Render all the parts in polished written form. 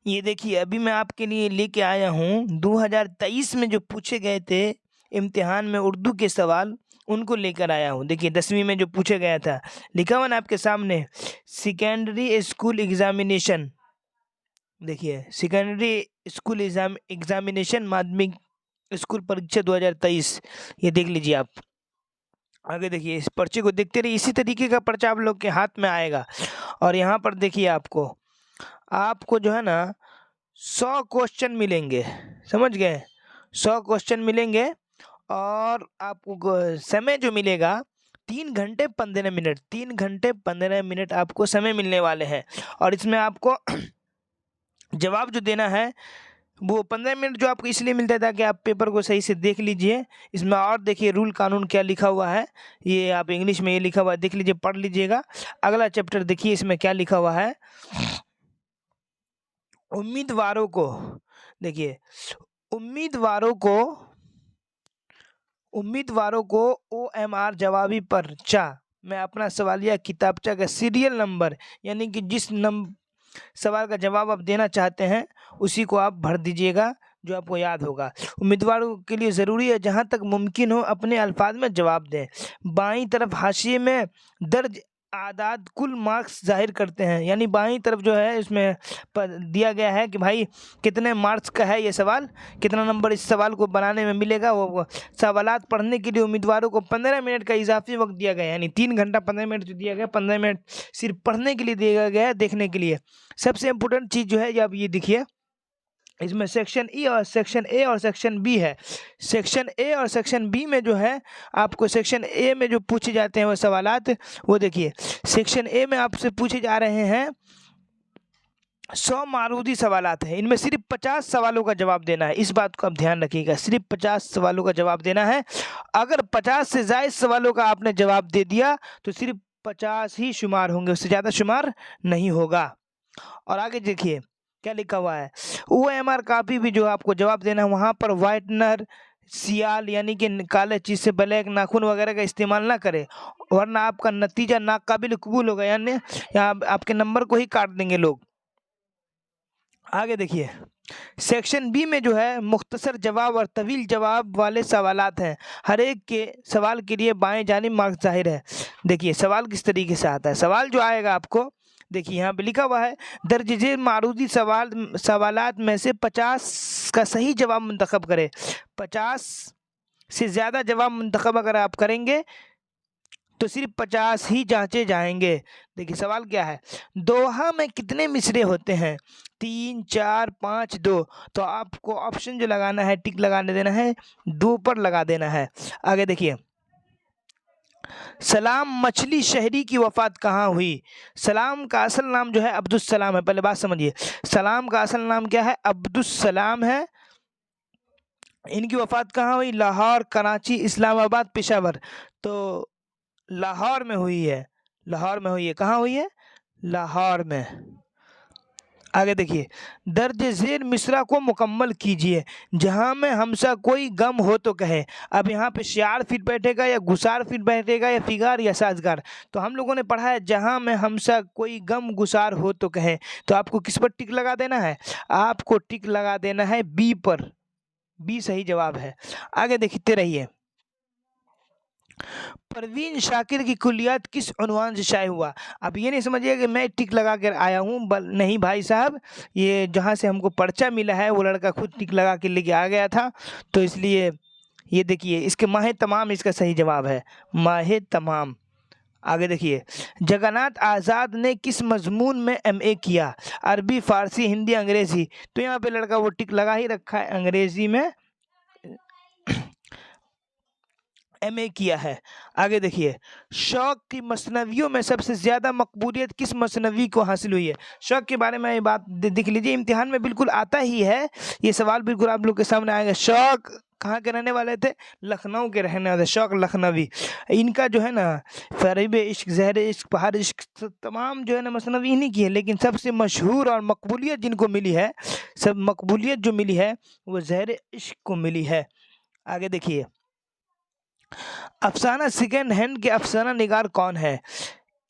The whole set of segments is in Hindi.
ये देखिए अभी मैं आपके लिए लेके आया हूँ 2023 में जो पूछे गए थे इम्तिहान में उर्दू के सवाल, उनको लेकर आया हूँ। देखिए 10वीं में जो पूछा गया था, लिखा हुआ ना आपके सामने, सेकेंडरी स्कूल एग्जामिनेशन। देखिए सेकेंडरी स्कूल एग्जामिनेशन माध्यमिक स्कूल परीक्षा 2023, ये देख लीजिए आप। आगे देखिए इस पर्चे को देखते रहिए, इसी तरीके का पर्चा आप लोग के हाथ में आएगा। और यहाँ पर देखिए आपको आपको जो है ना 100 क्वेश्चन मिलेंगे, समझ गए? 100 क्वेश्चन मिलेंगे और आपको समय जो मिलेगा 3 घंटे 15 मिनट, 3 घंटे 15 मिनट आपको समय मिलने वाले हैं। और इसमें आपको जवाब जो देना है वो 15 मिनट जो आपको इसलिए मिलता है ताकि आप पेपर को सही से देख लीजिए। इसमें और देखिए रूल कानून क्या लिखा हुआ है, ये आप इंग्लिश में ये लिखा हुआ है, देख लीजिए, पढ़ लीजिएगा। अगला चैप्टर देखिए इसमें क्या लिखा हुआ है। उम्मीदवारों को, देखिए उम्मीदवारों को OMR जवाबी पर्चा में अपना सवालिया किताबचा का सीरियल नंबर, यानी कि जिस सवाल का जवाब आप देना चाहते हैं उसी को आप भर दीजिएगा जो आपको याद होगा। उम्मीदवारों के लिए ज़रूरी है जहां तक मुमकिन हो अपने अल्फाज में जवाब दें। बाईं तरफ हाशिए में दर्ज आदाद कुल मार्क्स जाहिर करते हैं, यानी बाईं तरफ जो है इसमें दिया गया है कि भाई कितने मार्क्स का है ये सवाल, कितना नंबर इस सवाल को बनाने में मिलेगा। वो सवालात पढ़ने के लिए उम्मीदवारों को 15 मिनट का इजाफी वक्त दिया गया है, यानी 3 घंटा 15 मिनट जो दिया गया, 15 मिनट सिर्फ पढ़ने के लिए दिया गया है, देखने के लिए। सबसे इम्पोर्टेंट चीज़ जो है ये आप ये देखिए, इसमें सेक्शन ए और सेक्शन बी है। सेक्शन ए और सेक्शन बी में जो है आपको सेक्शन ए में जो पूछे जाते हैं वो सवालात, वो देखिए सेक्शन ए में आपसे पूछे जा रहे हैं 100 मारूदी सवालात हैं, इनमें सिर्फ 50 सवालों का जवाब देना है। इस बात को आप ध्यान रखिएगा, सिर्फ 50 सवालों का जवाब देना है। अगर 50 से ज़ायद सवालों का आपने जवाब दे दिया तो सिर्फ 50 ही शुमार होंगे, उससे ज़्यादा शुमार नहीं होगा। और आगे देखिए क्या लिखा हुआ है, OMR कापी भी जो आपको जवाब देना है वहाँ पर वाइटनर, सियाल यानी कि काले चीज से ब्लैक नाखून वगैरह का इस्तेमाल ना करें, वरना आपका नतीजा नाकाबिल कबूल होगा, यानी यहाँ आपके नंबर को ही काट देंगे लोग। आगे देखिए सेक्शन बी में जो है मुख्तसर जवाब और तवील जवाब वाले सवालात हैं। हर एक के सवाल के लिए बाएं जानिब मार्क्स जाहिर है। देखिए सवाल किस तरीके से आता है, सवाल जो आएगा आपको देखिए यहाँ पे लिखा हुआ है, दर्ज झेल मारूदी सवालात में से 50 का सही जवाब मुंतखब करें। 50 से ज़्यादा जवाब मुंतखब अगर आप करेंगे तो सिर्फ 50 ही जांचे जाएंगे। देखिए सवाल क्या है, दोहा में कितने मिसरे होते हैं? 3 4 5 2। तो आपको ऑप्शन जो लगाना है, टिक लगाने देना है, 2 पर लगा देना है। आगे देखिए, सलाम मछली शहरी की वफात कहाँ हुई? सलाम का असल नाम जो है अब्दुस सलाम है। पहले बात समझिए, सलाम का असल नाम क्या है? अब्दुस सलाम है। इनकी वफात कहाँ हुई? लाहौर, कराची, इस्लामाबाद, पेशावर। तो लाहौर में हुई है, लाहौर में हुई है। कहाँ हुई है? लाहौर में। आगे देखिए, दर्ज झेल मिसरा को मुकम्मल कीजिए। जहाँ में हमसा कोई गम हो तो कहे। अब यहाँ पे शार फिट बैठेगा या गुसार फिट बैठेगा या फिगार या साजगार। तो हम लोगों ने पढ़ा है जहाँ में हमसा कोई गम गुसार हो तो कहे। तो आपको किस पर टिक लगा देना है? आपको टिक लगा देना है बी पर, बी सही जवाब है। आगे देखते रहिए, परवीन शाकिर की कुलियात किस उन्वान से शाये हुआ? अब ये नहीं समझिए कि मैं टिक लगा कर आया हूँ, नहीं भाई साहब, ये जहाँ से हमको पर्चा मिला है वो लड़का खुद टिक लगा के लेके आ गया था, तो इसलिए ये देखिए इसके माहे तमाम इसका सही जवाब है, माहे तमाम। आगे देखिए, जगन्नाथ आज़ाद ने किस मजमून में MA किया? अरबी, फारसी, हिंदी, अंग्रेज़ी। तो यहाँ पे लड़का वो टिक लगा ही रखा है, अंग्रेज़ी में MA किया है। आगे देखिए, शौक की मसनवियों में सबसे ज़्यादा मकबूलियत किस मसनवी को हासिल हुई है? शौक के बारे में ये बात देख लीजिए, इम्तिहान में बिल्कुल आता ही है ये सवाल, बिल्कुल आप लोग के सामने आएगा। शौक कहाँ के रहने वाले थे? लखनऊ के रहने वाले, शौक लखनवी। इनका जो है ना फरीब इश्क, ज़हर इश्क, पहाड़ इश्क, तमाम जो है ना मसनवी इन्हीं की है, लेकिन सबसे मशहूर और मकबूलियत जिनको मिली है, सब मकबूलियत जो मिली है वो ज़हर इश्क को मिली है। आगे देखिए, अफसाना सेकेंड हैंड के अफसाना निगार कौन है?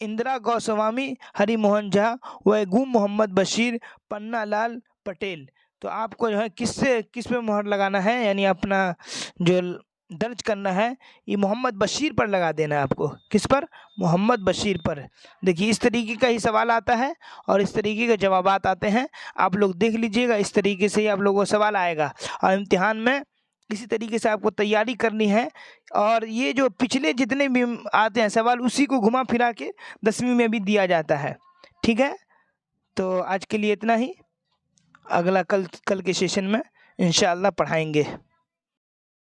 इंदिरा गोस्वामी, हरि मोहन झा, वैगूम मोहम्मद बशीर, पन्ना लाल, पटेल। तो आपको जो है किस पे मोहर लगाना है, यानी अपना जो दर्ज करना है ये मोहम्मद बशीर पर लगा देना है आपको। किस पर? मोहम्मद बशीर पर। देखिए इस तरीके का ही सवाल आता है और इस तरीके के जवाबात आते हैं। आप लोग देख लीजिएगा, इस तरीके से ही आप लोगों को सवाल आएगा और इम्तिहान में इसी तरीके से आपको तैयारी करनी है। और ये जो पिछले जितने भी आते हैं सवाल उसी को घुमा फिरा के 10वीं में भी दिया जाता है। ठीक है, तो आज के लिए इतना ही। अगला कल के सेशन में इंशाअल्लाह पढ़ाएंगे।